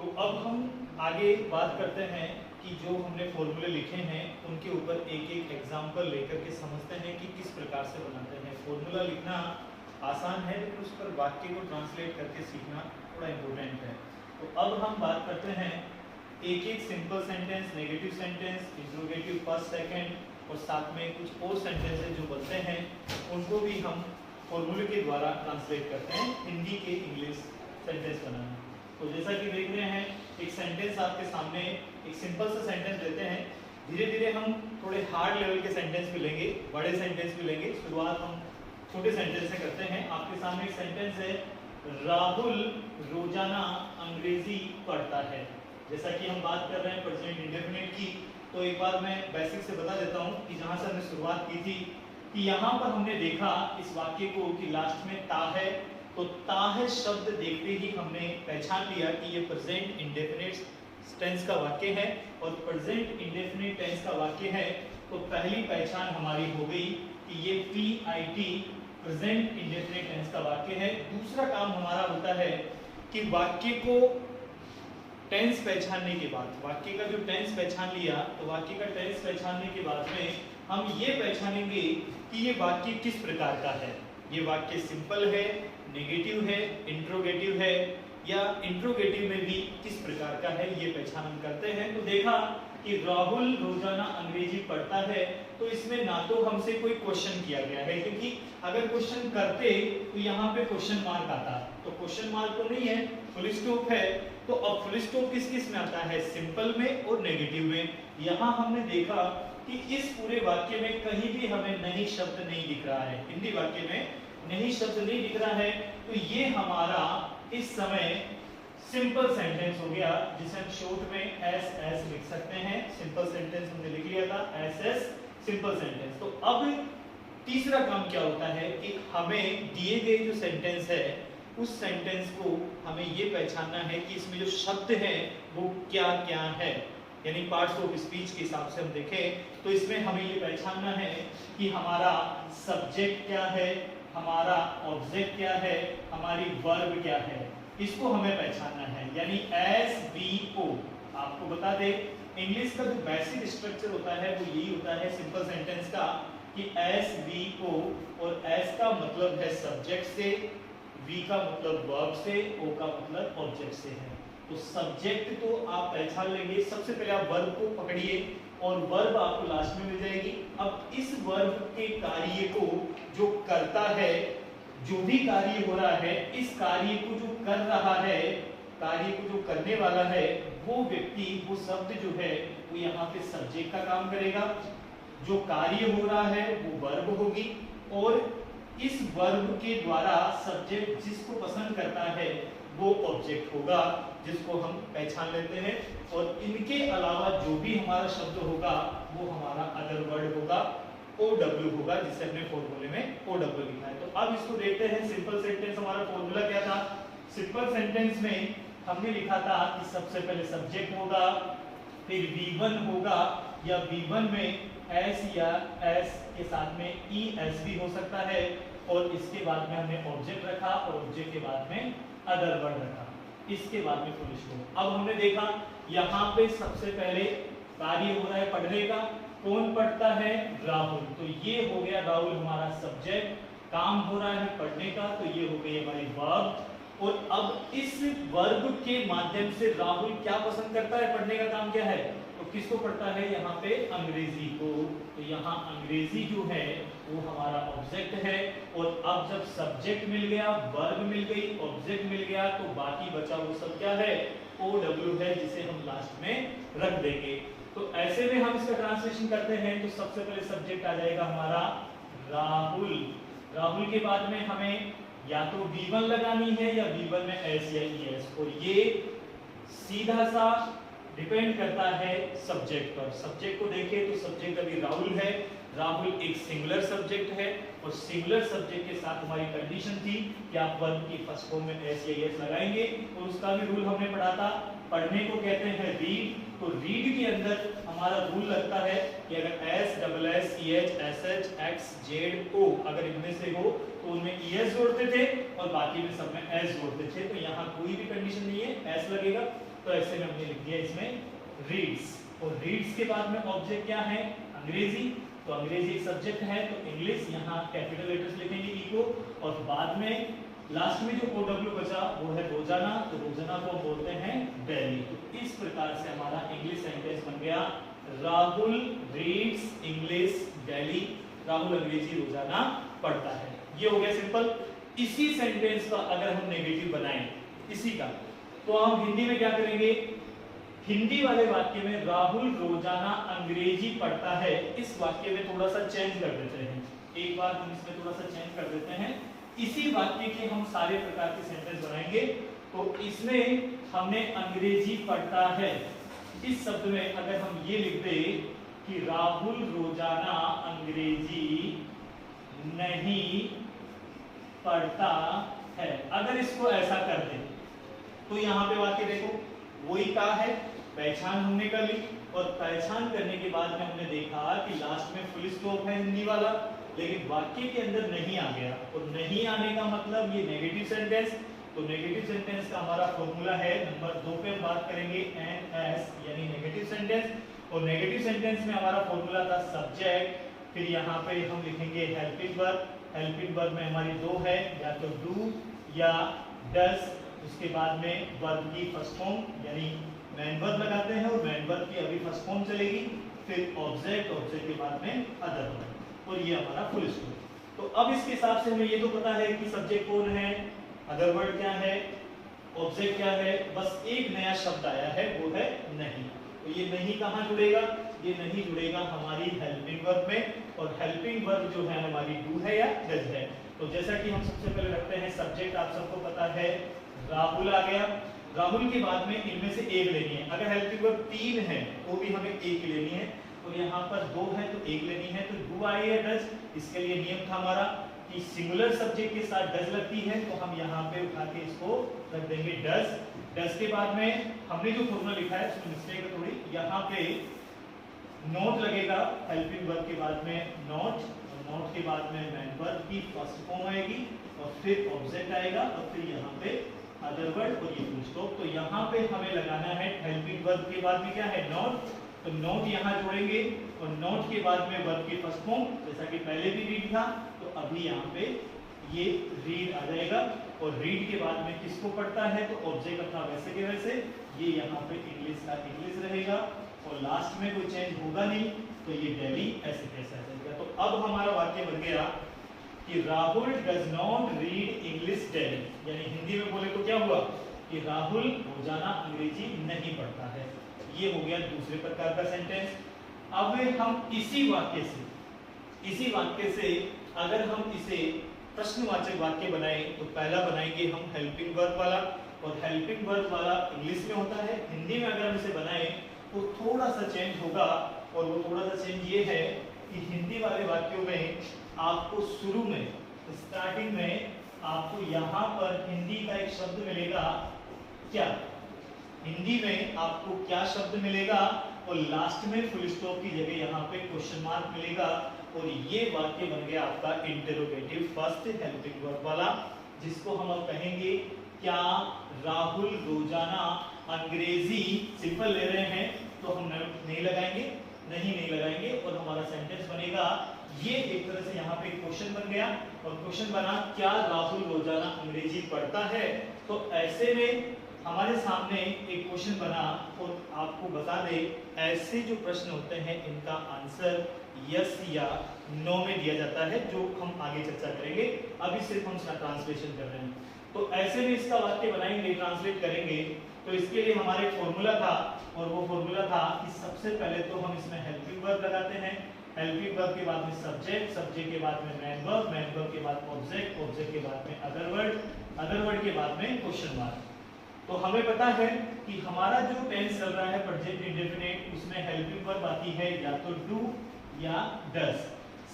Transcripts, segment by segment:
तो अब हम आगे बात करते हैं कि जो हमने फॉर्मूले लिखे हैं उनके ऊपर एक एक एग्जाम्पल लेकर के समझते हैं कि किस प्रकार से बनाते हैं। फॉर्मूला लिखना आसान है लेकिन उस पर वाक्य को ट्रांसलेट करके सीखना थोड़ा इम्पोर्टेंट है। तो अब हम बात करते हैं एक एक simple sentence, negative sentence, interrogative first second और साथ में कुछ और सेंटेंसेस जो बनते हैं उनको भी हम फॉर्मूले के द्वारा ट्रांसलेट करते हैं हिंदी के इंग्लिश सेंटेंस बनाना। तो जैसा कि देख रहे हैं एक सेंटेंस आपके सामने, एक सिंपल सा सेंटेंस देते हैं। धीरे धीरे हम थोड़े हार्ड लेवल के सेंटेंस भी लेंगे, बड़े सेंटेंस भी लेंगे। शुरुआत हम छोटे सेंटेंस से करते हैं। आपके सामने एक सेंटेंस है, राहुल रोजाना अंग्रेजी पढ़ता है। जैसा कि हम बात कर रहे हैं प्रेजेंट इंडेफिनिट की, तो एक बार मैं बेसिक से बता देता हूँ कि जहाँ से हमने शुरुआत की थी कि यहाँ पर हमने देखा इस वाक्य को कि लास्ट में ता है, तो ता है शब्द देखते ही हमने पहचान लिया कि ये प्रेजेंट इंडेफिनिट टेंस का वाक्य है। और प्रेजेंट इंडेफिनिट टेंस का वाक्य है तो पहली पहचान हमारी हो गई कि ये PIT प्रेजेंट इंडेफिनिट टेंस का वाक्य है। दूसरा काम हमारा होता है कि वाक्य को टेंस पहचानने के बाद, वाक्य का जो टेंस पहचान लिया तो वाक्य का टेंस पहचानने के बाद में हम ये पहचानेंगे कि ये वाक्य किस प्रकार का है। ये वाक्य सिंपल है, नेगेटिव है, इंट्रोगेटिव है, या इंट्रोगेटिव में भी किस प्रकार का है ये पहचान हम करते हैं। तो देखा कि राहुल रोजाना अंग्रेजी पढ़ता है, तो इसमें ना तो हमसे कोई क्वेश्चन किया गया है, क्योंकि अगर क्वेश्चन करते तो यहाँ पे क्वेश्चन मार्क आता, तो क्वेश्चन मार्क तो नहीं है, फुल स्टॉप है। तो अब फुल स्टॉप किस किस में आता है, सिंपल में और नेगेटिव में। यहाँ हमने देखा कि इस पूरे वाक्य में कहीं भी हमें नहीं शब्द नहीं दिख रहा है, हिंदी वाक्य में नहीं शब्द नहीं दिख रहा है। तो ये हमारा इस समय सिंपल सेंटेंस हो गया, जिसे हम शॉर्ट में SS लिख सकते हैं। सिंपल सेंटेंस हमने लिख लिया था SS सिंपल सेंटेंस। तो अब तीसरा काम क्या होता है कि हमें दिए गए जो सेंटेंस है उस सेंटेंस को हमें ये पहचानना है कि इसमें जो शब्द हैं वो क्या क्या है, यानी पार्ट्स ऑफ स्पीच के हिसाब से हम देखें तो इसमें हमें ये पहचानना है कि हमारा सब्जेक्ट क्या है, हमारा ऑब्जेक्ट क्या है, हमारी वर्ब क्या है, इसको हमें पहचानना है। यानी SVO। आपको बता दे इंग्लिश का जो बेसिक स्ट्रक्चर होता है वो यही होता है सिंपल सेंटेंस का कि SVO, और S का मतलब है सब्जेक्ट से, V का मतलब वर्ब से, O का मतलब ऑब्जेक्ट से है। तो सब्जेक्ट तो आप पहचान लेंगे, सबसे पहले आप वर्ब को पकड़िए और वर्ब आपको लास्ट में मिल जाएगी। अब इस वर्ब के कार्य को जो करता है, जो भी कार्य हो रहा है, इस कार्य को जो कर रहा है, कार्य को जो करने वाला है, वो व्यक्ति, वो शब्द जो है वो यहाँ पे सब्जेक्ट का काम करेगा। जो कार्य हो रहा है वो वर्ब होगी, और इस वर्ब के द्वारा सब्जेक्ट जिसको पसंद करता है वो ऑब्जेक्ट होगा, जिसको हम पहचान लेते हैं। और इनके अलावा जो भी हमारा शब्द होगा वो हमारा अदर वर्ड होगा, OW होगा, जिसे हमने फॉर्मूले में OW लिखा है। तो अब इसको देखते हैं। सिंपल सेंटेंस हमारा फॉर्मूला क्या था। सिंपल सेंटेंस में हमने लिखा था कि सबसे पहले सब्जेक्ट होगा, फिर V1 होगा, या V1 में S या S के साथ में ES भी हो सकता है, और इसके बाद में हमने ऑब्जेक्ट रखा, और ऑब्जेक्ट के बाद में अदर वर्ड रखा, इसके बाद में फुल स्टॉप। अब हमने देखा यहाँ पे सबसे पहले कार्य हो रहा है पढ़ने का, कौन पढ़ता है, राहुल। तो ये हो गया राहुल हमारा सब्जेक्ट, काम हो रहा है पढ़ने का, तो ये हो गई हमारी वर्ब। और अब इस वर्ब के माध्यम से राहुल क्या पसंद करता है, पढ़ने का काम क्या है, तो किसको पढ़ता है, यहाँ पे अंग्रेजी को। तो यहाँ अंग्रेजी जो है वो हमारा ऑब्जेक्ट है। और अब जब सब्जेक्ट मिल गया, वर्ब मिल गई, ऑब्जेक्ट मिल गया, तो बाकी बचा वो सब क्या है, OW है, जिसे हम लास्ट में रख देंगे। तो ऐसे में हम इसका ट्रांसलेशन करते हैं। तो सबसे पहले सब्जेक्ट आ जाएगा हमारा राहुल। राहुल के बाद में हमें या तो V1 लगानी है या V1 में S या ES, और ये सीधा सा डिपेंड करता है सब्जेक्ट पर। सब्जेक्ट को देखें तो सब्जेक्ट अभी राहुल है, राहुल एक सिंगुलर सब्जेक्ट है, और सिंगुलर सब्जेक्ट के साथ हमारी कंडीशन थी कि आप वर्ब की फर्स्ट फॉर्म में S या ES लगाएंगे, और उसका भी रूल हमने पढ़ा था। पढ़ने को कहते हैं रीड, तो रीड के अंदर हमारा रूल लगता है कि अगर SSSEH अगर इनमें से हो तो उनमें ES जोड़ते थे और बाकी में सब में S जोड़ते थे। तो यहाँ कोई भी कंडीशन नहीं है, S लगेगा। तो ऐसे में हमने लिख दिया इसमें रीड्स, और रीड्स के बाद में ऑब्जेक्ट क्या है, अंग्रेजी, तो अंग्रेजी एक सब्जेक्ट है तो इंग्लिश, यहाँ कैपिटल लेटर्स लिखेंगे ई को, और बाद में लास्ट में जो OW बचा वो है रोजाना, तो रोजाना को बोलते हैं डेली। तो इस प्रकार से हमारा इंग्लिश सेंटेंस बन गया, Rahul reads English daily, Rahul अंग्रेजी रोजाना पढ़ता है। ये हो गया सिंपल। इसी सेंटेंस का अगर हम नेगेटिव बनाएं इसी का, तो हम हिंदी में क्या करेंगे, हिंदी वाले वाक्य में राहुल रोजाना अंग्रेजी पढ़ता है, इस वाक्य में थोड़ा सा चेंज कर देते हैं। एक बार हम इसमें थोड़ा सा चेंज कर देते हैं, इसी वाक्य के हम सारे प्रकार के सेंटेंस बनाएंगे। तो इसमें हमने अंग्रेजी पढ़ता है, इस शब्द में अगर हम ये लिख दे कि राहुल रोजाना अंग्रेजी नहीं पढ़ता है, अगर इसको ऐसा कर दे तो यहाँ पे वाक्य देखो वही कहा है, पहचान हमने कर ली, और पहचान करने के बाद में हमने देखा कि लास्ट में फुल स्टॉप है हिंदी वाला, लेकिन वाक्य के अंदर नहीं आ गया, और नहीं आने का मतलब ये नेगेटिव सेंटेंस। तो नेगेटिव सेंटेंस का हमारा फॉर्मूला है नंबर 2 पे हम बात करेंगे NS यानी नेगेटिव सेंटेंस, और नेगेटिव सेंटेंस में हमारा फॉर्मूला था सब्जेक्ट, फिर यहाँ पे हम लिखेंगे हेल्पिंग वर्ब, हेल्पिंग वर्ब में हमारी 2 है, या तो डू या डज, उसके बाद में वर्ब की फर्स्ट फॉर्म यानी मैन वर्ब लगाते हैं, और मैन वर्ब की अभी फर्स्ट फॉर्म चलेगी, फिर ऑब्जेक्ट, ऑब्जेक्ट के बाद में अदर वर्ब, और ये हमारा फुल स्टॉप। तो अब इसके हिसाब से हमें ये तो पता है कि सब्जेक्ट कौन है, अदर वर्ड क्या है, ऑब्जेक्ट क्या है, बस एक नया शब्द आया है वो है नहीं। तो ये नहीं कहाँ जुड़ेगा, ये नहीं जुड़ेगा हमारी हेल्पिंग वर्ब में, और हेल्पिंग वर्ब जो है हमारी डू है या डज है। तो जैसा कि हम सबसे पहले रखते हैं सब्जेक्ट, आप सबको पता है राहुल आ गया, राहुल के बाद में इनमें से एक लेनी है, अगर हेल्पिंग वर्ब 3 है तो भी हमें एक लेनी है, तो यहाँ पर 2 है तो एक लेनी है, तो डू आई है डज, इसके लिए नियम था हमारा कि सिंगुलर सब्जेक्ट के साथ डज लगती है, तो हम यहाँ पे उठा के इसको रख देंगे डज। डज के बाद में हमने जो फॉर्मूला लिखा है उसमें मिस्टेक है थोड़ी, यहाँ पे नोट लगेगा हेल्पिंग वर्ब के बाद में नोट, और नोट के बाद में मैन वर्ब की फर्स्ट फॉर्म आएगी, और फिर ऑब्जेक्ट आएगा, और फिर यहाँ पे अदर वर्ड, और ये फुल स्टॉप। तो यहाँ पे हमें लगाना है हेल्पिंग वर्ब के बाद में क्या है नोट, तो नोट यहाँ जोड़ेंगे, और नोट के बाद में वर्ब की फर्स्ट फॉर्म, जैसा कि पहले भी रीड था, तो अभी यहाँ पे ये रीड आ जाएगा, और रीड के बाद में किसको पढ़ता है, तो ऑब्जेक्ट अपना वैसे के वैसे, ये यहाँ पे इंग्लिश का इंग्लिश रहेगा, और लास्ट में कोई चेंज होगा नहीं, तो ये डेली ऐसे कैसा रहेगा। तो अब हमारा वाक्य बन गया कि Rahul does not read English daily, यानी हिंदी में बोले तो क्या हुआ कि राहुल रोजाना अंग्रेजी नहीं पढ़ता है। ये हो गया दूसरे प्रकार का सेंटेंस। अब हम इसी वाक्य से अगर हम इसे प्रश्नवाचक वाक्य बनाएं, तो पहला बनाएंगे हम हेल्पिंग वर्ब वाला, और हेल्पिंग वर्ब वाला इंग्लिश में होता है, हिंदी में अगर हम इसे बनाएं तो थोड़ा सा चेंज होगा, और वो थोड़ा सा चेंज ये है कि हिंदी वाले वाक्यों में आपको शुरू में स्टार्टिंग में आपको यहाँ पर हिंदी का एक शब्द मिलेगा, क्या हिंदी में आपको क्या शब्द मिलेगा, और लास्ट में फुल स्टॉप की जगह यहाँ पे क्वेश्चन मार्क मिलेगा, और ये वाक्य बन गया आपका इंटरोगेटिव फर्स्ट हेल्पिंग वर्ब वाला, जिसको हम अब कहेंगे क्या राहुल रोजाना अंग्रेजी, सिंपल ले रहे हैं तो हम नहीं लगाएंगे, और हमारा सेंटेंस बनेगा ये एक तरह से यहाँ पे क्वेश्चन बन गया, और क्वेश्चन बना क्या राहुल रोजाना अंग्रेजी पढ़ता है। तो ऐसे में हमारे सामने एक क्वेश्चन बना, और आपको बता दे ऐसे जो प्रश्न होते हैं इनका आंसर यस या नो में दिया जाता है, जो हम आगे चर्चा करेंगे, अभी सिर्फ हम इसका ट्रांसलेशन कर रहे हैं। तो ऐसे में इसका वाक्य बनाएंगे, ट्रांसलेट करेंगे, तो इसके लिए हमारे फॉर्मूला था, और वो फॉर्मूला था कि सबसे पहले तो हम इसमें हेल्पिंग वर्ब लगाते हैं, हेल्पिंग वर्ब के बाद में सब्जेक्ट, सब्जेक्ट के बाद में मैन वर्ब, मैन वर्ब के बाद ऑब्जेक्ट, ऑब्जेक्ट के बाद में अदर वर्ड, अदर वर्ड के बाद में क्वेश्चन मार्क। तो हमें पता है कि हमारा जो टेंस चल रहा है प्रेजेंट इंडेफिनिट, उसमें हेल्पिंग वर्ब आती है या तो डू या डज।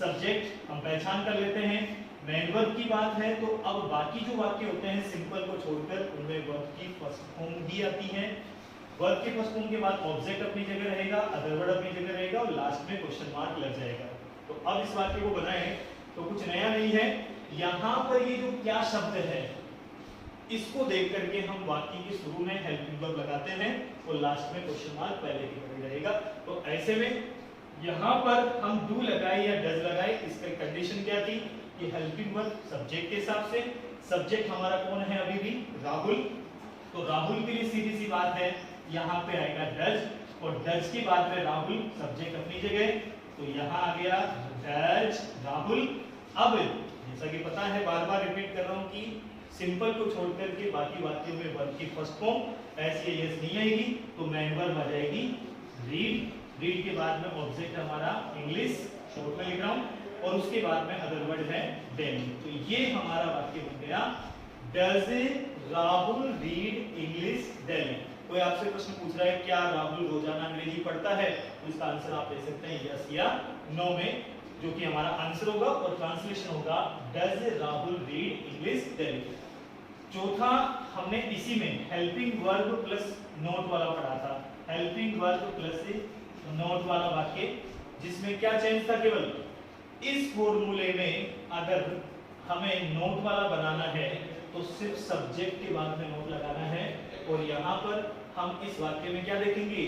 सब्जेक्ट हम पहचान कर लेते हैं, मैन वर्ब की बात है, तो अब बाकी जो वाक्य होते हैं सिंपल को छोड़कर उनमें वर्ब की फर्स्ट फॉर्म ही आती है, वर्ब के फर्स्ट फॉर्म के बाद ऑब्जेक्ट अपनी जगह रहेगा, अदर वर्ड अपनी जगह रहेगा, और लास्ट में क्वेश्चन मार्क लग जाएगा। तो अब इस वाक्य को बनाएं तो कुछ नया नहीं है, यहाँ पर ये जो क्या शब्द है इसको देख करके हम वाक्य के शुरू में हेल्पिंग वर्ब लगाते हैं और लास्ट में क्वेश्चन मार्क पहले की तरह रहेगा। तो ऐसे में यहाँ पर हम डू लगाए या डज लगाए, इसका कंडीशन क्या थी कि हेल्पिंग वर्ब सब्जेक्ट के हिसाब से, सब्जेक्ट हमारा कौन है अभी भी, राहुल। तो राहुल के लिए सीधी सी बात है, यहाँ पे आएगा डज, और डज के बाद में राहुल सब्जेक्ट अपनी जगह, तो यहाँ आ गया डज राहुल। अब जैसा कि पता है, बार बार रिपीट कर रहा हूँ कि सिंपल को छोड़ करके बाकी वाक्यों में वर्ब की फर्स्ट फॉर्म एस या यस नहीं आएगी, तो मेन वर्ब आ जाएगी रीड। रीड के बाद में ऑब्जेक्ट हमारा इंग्लिश, शॉर्ट में लिख रहा हूँ, और उसके बाद में अदर वर्ड है डेली। तो ये हमारा वाक्य बन गया, does Rahul read English daily. कोई आपसे प्रश्न पूछ रहा है क्या राहुल रोजाना अंग्रेजी पढ़ता है, तो इसका आंसर आप दे सकते हैं यस या नो में, जो कि हमारा आंसर होगा, और ट्रांसलेशन होगा does Rahul read English daily. चौथा हमने इसी में हेल्पिंग वर्ब प्लस नोट वाला पढ़ा था, हेल्पिंग वर्ब प्लस नोट वाला वाक्य, जिसमें क्या चेंज था, केवल इस फॉर्मूले में अगर हमें नोट वाला बनाना है तो सिर्फ सब्जेक्ट के बाद में नोट लगाना है, और यहाँ पर हम इस वाक्य में क्या देखेंगे,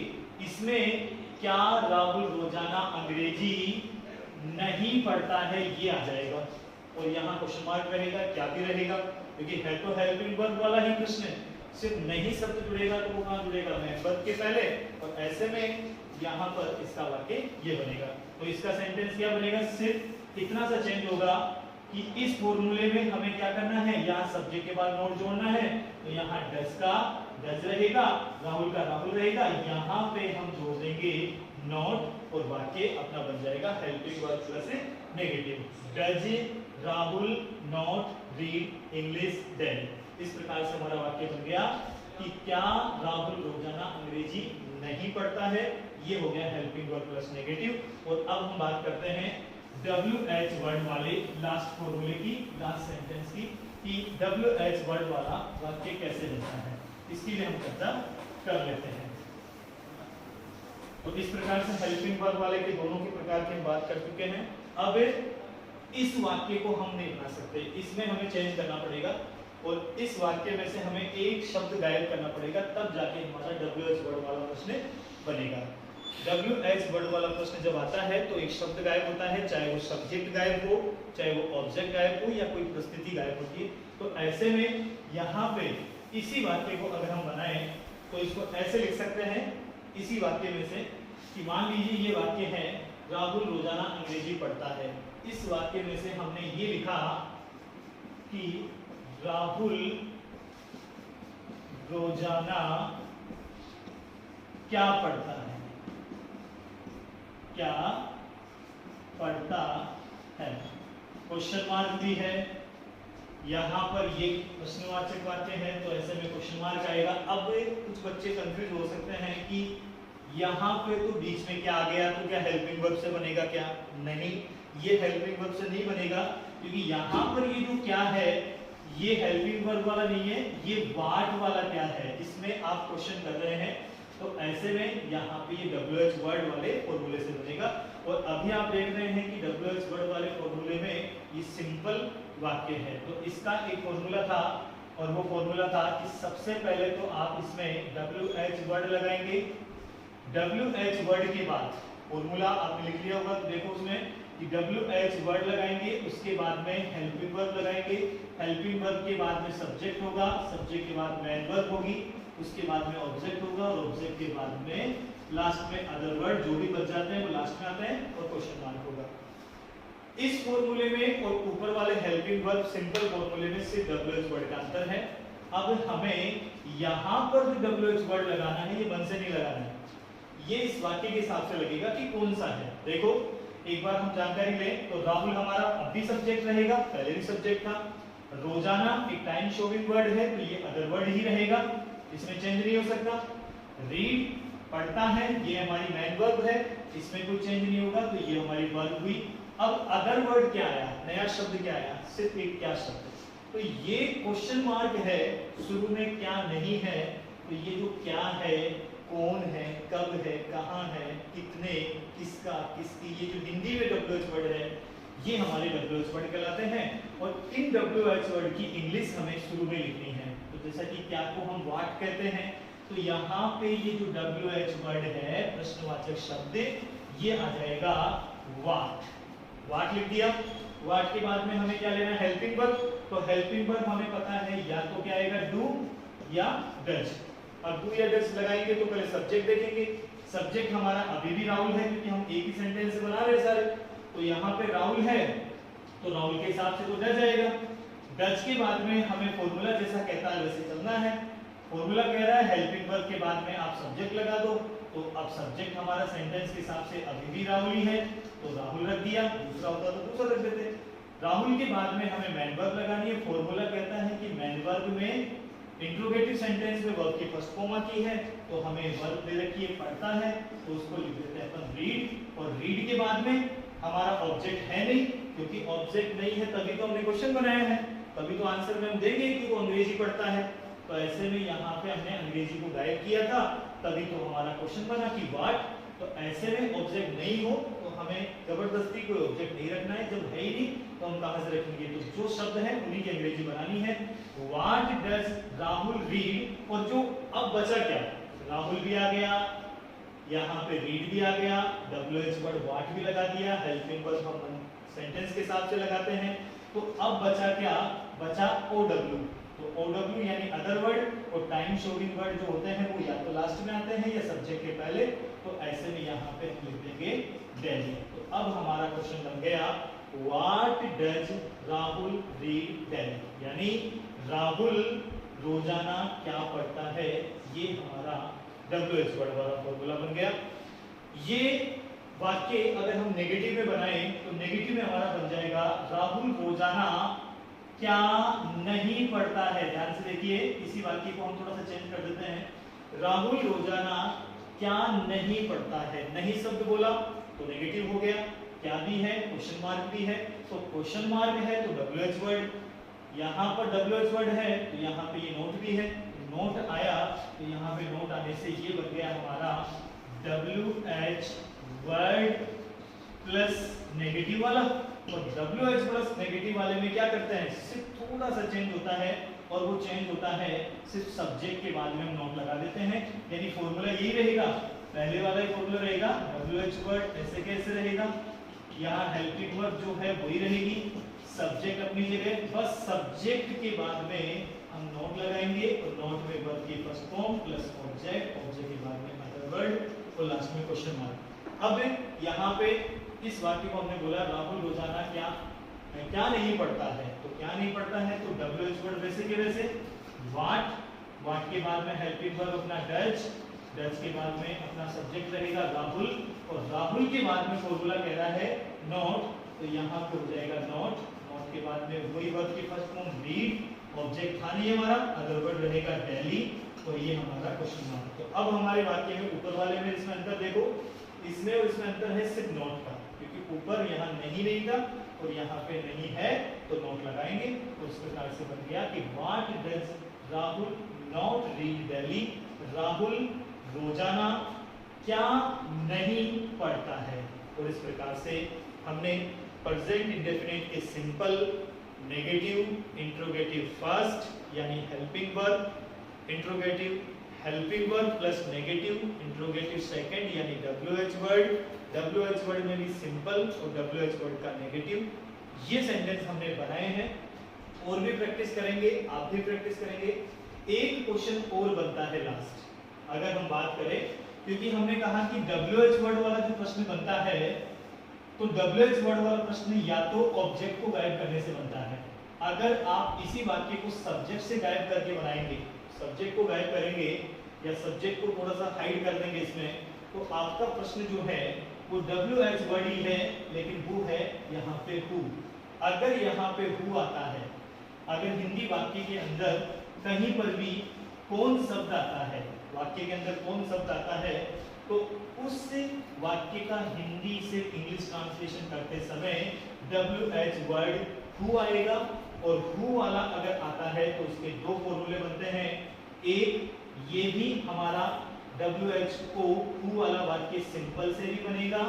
इसमें क्या राहुल रोजाना अंग्रेजी नहीं पढ़ता है ये आ जाएगा, और यहाँ क्वेश्चन मार्क रहेगा, क्या भी रहेगा, क्योंकि है तो हेल्पिंग वर्ब वाला ही प्रश्न है, सिर्फ नहीं शब्द जुड़ेगा तो वो कहाँ जुड़ेगा, मैं वर्ब के पहले, और ऐसे में यहाँ पर इसका वाक्य ये बनेगा। तो इसका सेंटेंस क्या बनेगा, सिर्फ इतना सा चेंज होगा कि इस फॉर्मूले में हमें क्या करना है, यहाँ सब्जेक्ट के बाद नोट जोड़ना है, तो यहाँ डज का डज रहेगा, राहुल का राहुल रहेगा, यहाँ पे हम जोड़ देंगे नोट, और वाक्य अपना बन जाएगा helping verb plus negative, does Rahul not read English daily. इस प्रकार से हमारा वाक्य बन गया कि क्या राहुल रोजाना अंग्रेजी नहीं पढ़ता है, ये हो गया हेल्पिंग वर्ब प्लस नेगेटिव। और अब हम बात करते हैं WH वर्ड वाले लास्ट फॉर्मूले की, लास्ट सेंटेंस की, कि WH वर्ड वाला वाक्य कैसे बनता है, इसके लिए हम चर्चा कर लेते हैं। तो इस प्रकार से हेल्पिंग वर्ब वाले के दोनों के प्रकार की हम बात कर चुके हैं। अब इस वाक्य को हम नहीं बना सकते, इसमें हमें चेंज करना पड़ेगा, और इस वाक्य में से हमें एक शब्द गायब करना पड़ेगा, तब जाके हमारा WH वर्ड वाला प्रश्न बनेगा। WH वर्ड वाला प्रश्न जब आता है तो एक शब्द गायब होता है, चाहे वो सब्जेक्ट गायब हो, चाहे वो ऑब्जेक्ट गायब हो, या कोई परिस्थिति गायब होती है। तो ऐसे में यहाँ पे इसी वाक्य को अगर हम बनाएं तो इसको ऐसे लिख सकते हैं, इसी वाक्य में से, कि मान लीजिए ये वाक्य है राहुल रोजाना अंग्रेजी पढ़ता है। इस वाक्य में से हमने ये लिखा कि राहुल रोजाना क्या पढ़ता है, क्या पढ़ता है, क्वेश्चन मार्क भी है, यहाँ पर ये प्रश्नवाचक वाक्य है, तो ऐसे में क्वेश्चन मार्क आएगा। अब कुछ बच्चे कंफ्यूज हो सकते हैं कि यहाँ पे तो बीच में क्या आ गया, तो क्या हेल्पिंग वर्ब से बनेगा क्या? नहीं, ये हेल्पिंग वर्ब से नहीं बनेगा, क्योंकि यहाँ पर ये जो क्या है ये हेल्पिंग वर्ब वाला नहीं है, ये वाट वाला क्या है, इसमें आप क्वेश्चन कर रहे हैं। तो ऐसे में यहाँ पे ये WH वर्ड वाले फॉर्मूले से बनेगा। और अभी आप देख रहे हैं कि WH वर्ड वाले फॉर्मूले में ये सिंपल वाक्य है, तो इसका एक फॉर्मूला था, और वो फॉर्मूला था कि सबसे पहले तो आप इसमें WH वर्ड लगाएंगे, WH वर्ड के बाद फॉर्मूला आपने लिख लिया होगा, तो देखो उसमें कि WH वर्ड लगाएंगे, उसके बाद में हेल्पिंग वर्ब लगाएंगे, हेल्पिंग वर्ब के बाद में सब्जेक्ट होगा, सब्जेक्ट के बाद मेन वर्ब होगी, उसके बाद में ऑब्जेक्ट होगा, और ऑब्जेक्ट के बाद में लास्ट में अदर वर्ड जो भी बच जाते हैं वो लास्ट में आते हैं, और क्वेश्चन मार्क होगा। इस फॉर्मूले में और ऊपर वाले हेल्पिंग वर्ब सिंपल फॉर्मूले में सिर्फ WH वर्ड का अंतर है। अब हमें यहाँ पर जो WH वर्ड लगाना है ये मन से नहीं लगाना है, ये इस वाक्य के हिसाब से लगेगा कि कौन सा है। देखो एक बार हम जानकारी लें तो राहुल हमारा अब भी सब्जेक्ट रहेगा, पहले भी सब्जेक्ट था, रोजाना एक टाइम शोविंग वर्ड है तो ये अदर वर्ड ही रहेगा, इसमें चेंज नहीं हो सकता। रीड पढ़ता है, ये हमारी मेन वर्ब है, इसमें कोई चेंज नहीं होगा, तो ये हमारी वर्ब हुई। अब अदर वर्ड क्या आया, नया शब्द क्या आया, सिर्फ एक क्या शब्द, तो ये क्वेश्चन मार्क है, शुरू में क्या नहीं है, तो ये जो क्या है, कौन है, कब है, कहाँ है, कितने, किसका, किसकी, ये जो हिंदी में WH वर्ड है ये हमारे WH वर्ड कहलाते हैं। और इन WH वर्ड की इंग्लिश हमें शुरू में लिखनी है, तो जैसा कि क्या को हम वाट कहते हैं, तो यहाँ पे ये जो WH वर्ड है प्रश्नवाचक शब्द, ये आ जाएगा वाट। वाट लिख दिया। वाट के बाद में हमें क्या लेना है, हेल्पिंग वर्ब। तो हेल्पिंग वर्ब हमें पता है या तो क्या आएगा, डू या डज। अब डू या डज लगाएंगे तो पहले सब्जेक्ट देखेंगे। सब्जेक्ट हमारा अभी भी राहुल है, क्योंकि हम एक ही सेंटेंस से बना रहे हैं सारे। तो यहाँ पे राहुल है, तो राहुल के हिसाब से तो डज आएगा। डज के बाद में हमें फॉर्मूला जैसा कहता है वैसे चलना है। फॉर्मूला कह रहा है हेल्पिंग वर्ब के बाद में आप सब्जेक्ट लगा दो, तो अब सब्जेक्ट हमारा सेंटेंस के हिसाब से अभी भी राहुल ही है, तो राहुल रख दिया। दूसरा होता तो दूसरा रख देते। राहुल के बाद में हमें मैन वर्ब लगानी है। फॉर्मूला कहता है कि मैन वर्ब में इंट्रोगेटिव सेंटेंस में वर्ब की फर्स्ट फॉर्म आती है, तो हमें वर्ब दे रखी है पढ़ता है, तो उसको लिख देते हैं अपन रीड। और रीड के बाद में हमारा ऑब्जेक्ट है नहीं, क्योंकि ऑब्जेक्ट नहीं है तभी तो हमने क्वेश्चन बनाया है, तभी तो आंसर में हम देंगे कि वो अंग्रेजी पढ़ता है। तो ऐसे में यहाँ पे हमने अंग्रेजी को गायब किया था, तभी तो हमारा क्वेश्चन बना कि व्हाट। तो ऐसे में ऑब्जेक्ट नहीं हो तो हमें जबरदस्ती कोई ऑब्जेक्ट नहीं रखना है, जब है ही नहीं तो हम कहां से रखेंगे। तो जो शब्द है उन्हीं की अंग्रेजी बनानी है। What does Rahul read. और जो अब बचा क्या, राहुल भी आ गया, यहाँ पे रीड भी आ गया, WH वर्ड व्हाट भी लगा दिया, हेल्पिंग वर्ब हम सेंटेंस के हिसाब से लगाते हैं। तो अब बचा क्या, बचा OW। तो OW यानी अदर वर्ड और टाइम शोइंग वर्ड जो होते हैं वो या तो लास्ट में आते हैं या सब्जेक्ट के पहले। तो ऐसे में यहाँ पे हम लिख देंगे डेली। तो अब हमारा क्वेश्चन बन गया what does Rahul read daily, यानी राहुल रोजाना क्या पढ़ता है। ये हमारा WH वर्ड वाला फॉर्मूला बन गया। ये वाक्य अगर हम नेगेटिव में बनाएं तो नेगेटिव में हमारा बन जाएगा राहुल रोजाना क्या नहीं पढ़ता है। ध्यान से देखिए, इसी वाक्य को हम थोड़ा सा चेंज कर देते हैं। राहुल रोजाना क्या नहीं पढ़ता है। नहीं शब्द बोला तो नेगेटिव हो गया, क्या भी है, क्वेश्चन मार्क भी है। तो क्वेश्चन मार्क है तो WH वर्ड, यहाँ पर WH वर्ड है तो यहाँ पे ये नोट भी है। नोट आया तो यहाँ पे नोट आने से ये बन गया हमारा WH वर्ड प्लस नेगेटिव वाला। और WH प्लस नेगेटिव वाले में क्या करते हैं, सिर्फ थोड़ा सा चेंज होता है, और वो चेंज होता है सिर्फ सब्जेक्ट के बाद में हम नोट लगा देते हैं। यानी फॉर्मूला यही रहेगा, पहले वाला ही फॉर्मूला रहेगा। WH वर्ड ऐसे कैसे रहेगा, यहाँ हेल्पिंग वर्ब जो है वही रहेगी, सब्जेक्ट अपनी जगह, बस सब्जेक्ट के बाद में हम नोट लगाएंगे और नोट में वर्ब की first form plus object, object के बाद में अदर वर्ड और लास्ट में क्वेश्चन मार्क। अब यहाँ पे इस वाक्य को हमने बोला राहुल रोजाना क्या नहीं पढ़ता है। तो क्या नहीं पढ़ता है तो WH वर्ड वैसे के वैसे, व्हाट के बाद में हेल्पिंग वर्ब अपना डज के बाद में अपना सब्जेक्ट रहेगा राहुल, और राहुल के बाद में फॉर्मूला कह रहा है नोट, तो यहाँ पे हो जाएगा नोट के बाद में वही वर्ब की फर्स्ट फॉर्म रीड, ऑब्जेक्ट था नहीं हमारा, अदर वर्ड रहेगा डेली, तो ये हमारा क्वेश्चन मार्क। तो अब हमारे वाक्य में ऊपर वाले में इसमें अंतर देखो, इसमें और इसमें अंतर है सिर्फ नोट का, क्योंकि ऊपर यहाँ नहीं था और यहाँ पे नहीं है तो नोट लगाएंगे। तो इस प्रकार से बन गया कि what does Rahul not read daily. Rahul रोजाना क्या नहीं पढ़ता है। और इस प्रकार से हमने प्रेजेंट इंडेफिनिट के सिंपल, नेगेटिव, इंट्रोगेटिव फर्स्ट यानी helping verb, interrogative helping verb plus negative interrogative second यानी WH वर्ड में भी सिंपल और WH वर्ड का नेगेटिव, ये सेंटेंस हमने बनाए हैं। और भी प्रैक्टिस करेंगे, आप भी प्रैक्टिस करेंगे। एक क्वेश्चन और बनता है लास्ट अगर हम बात करें, क्योंकि हमने कहा कि WH वर्ड वाला जो प्रश्न बनता है तो WH वर्ड वाला प्रश्न या तो ऑब्जेक्ट को गायब करने से बनता है। अगर आप इसी वाक्य को सब्जेक्ट से गायब करके बनाएंगे, सब्जेक्ट को गायब करेंगे या सब्जेक्ट को थोड़ा सा हाइड कर देंगे इसमें, तो आपका प्रश्न जो है वो WH वर्ड ही है, लेकिन वो है यहाँ पे हु। अगर यहाँ पे हु आता है, अगर हिंदी वाक्य के अंदर कहीं पर भी कौन शब्द आता है, वाक्य के अंदर कौन शब्द आता है, तो उस वाक्य का हिंदी से इंग्लिश ट्रांसलेशन करते समय WH वर्ड हु आएगा। और हु वाला अगर आता है तो उसके दो फॉर्मूले बनते हैं। एक ये भी हमारा WH को हु वाला वाक्य सिंपल से भी बनेगा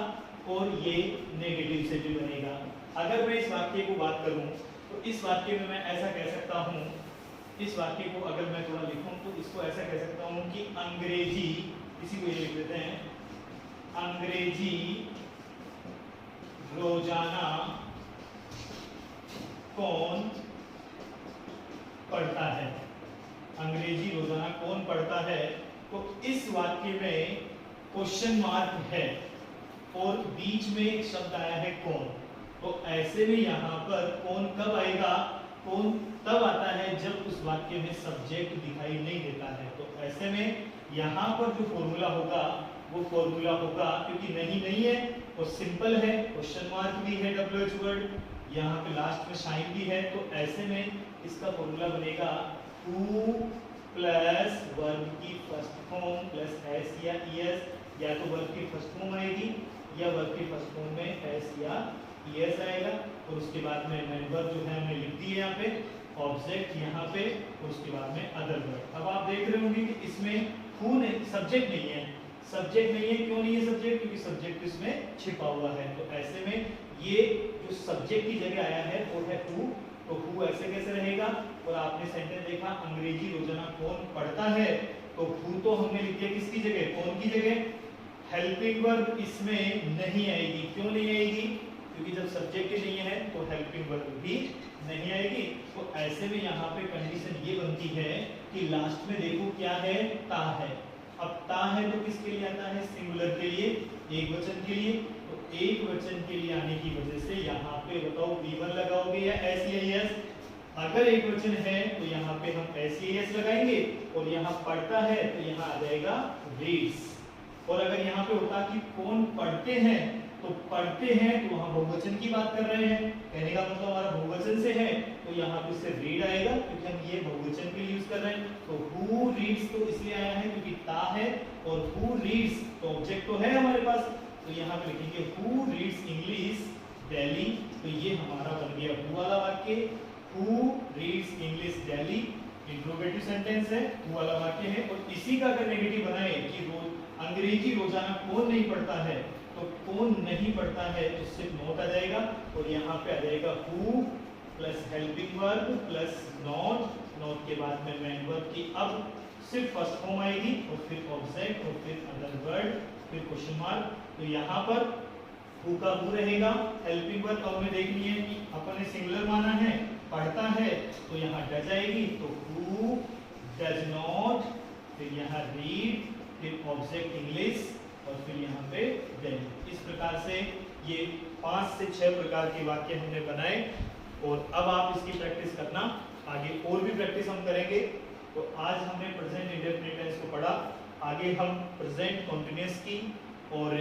और ये नेगेटिव से भी बनेगा। अगर मैं इस वाक्य को बात करूं तो इस वाक्य में मैं ऐसा कह सकता हूं इस वाक्य को अगर मैं थोड़ा लिखूं तो इसको ऐसा कह सकता हूं कि अंग्रेजी, इसी को ये लिख देते हैं, अंग्रेजी रोजाना कौन पढ़ता है। अंग्रेजी रोजाना कौन पढ़ता है, तो इस वाक्य में क्वेश्चन मार्क है और बीच में एक शब्द आया है कौन। तो ऐसे में यहाँ पर कौन कब आएगा, कौन तब आता है जब उस वाक्य में सब्जेक्ट दिखाई नहीं देता है। तो ऐसे में यहाँ पर जो फॉर्मूला होगा वो फॉर्मूला होगा, क्योंकि नहीं है और सिंपल है, क्वेश्चन मार्क भी है, WH वर्ड, यहाँ पे लास्ट में साइन भी है, तो ऐसे में इसका फॉर्मूला बनेगा हु प्लस वर्ब की फर्स्ट फॉर्म प्लस एस या ईएस, या तो वर्ब की फर्स्ट फॉर्म आएगी या वर्ब की फर्स्ट फॉर्म में एस या ईएस आएगा, और उसके बाद में मेंबर जो है हमने लिख दिए यहाँ पे, ऑब्जेक्ट यहाँ पे, और उसके बाद में अदर वर्ड। अब आप देख रहे होंगे कि इसमें हु नहीं, सब्जेक्ट नहीं है, सब्जेक्ट नहीं है, क्यों नहीं है सब्जेक्ट, क्योंकि सब्जेक्ट इसमें छिपा हुआ है। तो ऐसे में ये जो सब्जेक्ट की जगह आया है वो है हु, तो हु ऐसे कैसे रहेगा। और आपने सेंटेंस देखा अंग्रेजी रोजाना कौन पढ़ता है, तो हु तो हमने लिख दिया किसकी जगह, कौन की जगह। हेल्पिंग वर्ब इसमें नहीं आएगी, क्यों नहीं आएगी, क्योंकि जब सब्जेक्ट नहीं है तो हेल्पिंग वर्ब भी नहीं आएगी। तो ऐसे में यहाँ पे कंडीशन ये बनती है कि लास्ट में देखो क्या है, ता है। अब ता है तो किसके लिए आता है, सिंगुलर के लिए, एक वचन के लिए। तो एक वचन के लिए आने की वजह से यहाँ पे बताओ V1 लगाओगे या एस या एस। अगर एक वचन है तो यहाँ पे हम एस या एस लगाएंगे, और यहाँ पढ़ता है तो यहाँ आ जाएगा रीड्स। और अगर यहाँ पे होता कि कौन पढ़ते हैं, तो पढ़ते हैं तो वहां बहुवचन की बात कर रहे हैं, कहने का मतलब हमारा बहुवचन से है, तो यहाँ पे से रीड आएगा, क्योंकि हम ये बहुवचन के लिए यूज कर रहे हैं। तो हु रीड्स तो इसलिए आया है क्योंकि ता है, और हु रीड्स तो ऑब्जेक्ट तो है हमारे पास, तो यहाँ पे लिखेंगे हु रीड्स इंग्लिश डेली। तो ये हमारा बन गया हु वाला वाक्य, who reads English daily, interrogative sentence है, हु वाला वाक्य है। और इसी का अगर नेगेटिव बनाए कि अंग्रेजी रोजाना कौन नहीं पढ़ता है, तो कौन नहीं पढ़ता है तो सिर्फ नोट आ जाएगा, और यहाँ पे आ जाएगा who plus helping verb plus not, not के बाद में मेन वर्ब की अब सिर्फ फर्स्ट फॉर्म आएगी, और फिर ऑब्जेक्ट, और फिर अदर वर्ड, फिर क्वेश्चन मार्क। तो यहाँ पर हु का हु रहेगा, हेल्पिंग वर्ब अब हमें देखनी है कि अपन ने सिंगुलर माना है, पढ़ता है, तो यहाँ डज आएगी, तो हु डज नॉट, फिर यहाँ रीड, फिर ऑब्जेक्ट इंग्लिश, और फिर यहाँ पे डेली। इस प्रकार से ये 5 से 6 प्रकार के वाक्य हमने बनाए, और अब आप इसकी प्रैक्टिस करना, आगे और भी प्रैक्टिस हम करेंगे। तो आज हमने प्रेजेंट इंडेफिनिट टेंस को पढ़ा, आगे हम प्रेजेंट कंटीन्यूअस की और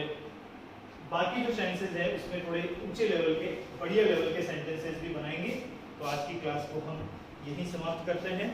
बाकी जो सेंटेंसेस है उसमें थोड़े ऊंचे लेवल के, बढ़िया लेवल के सेंटेंसेस भी बनाएंगे। तो आज की क्लास को हम यहीं समाप्त करते हैं।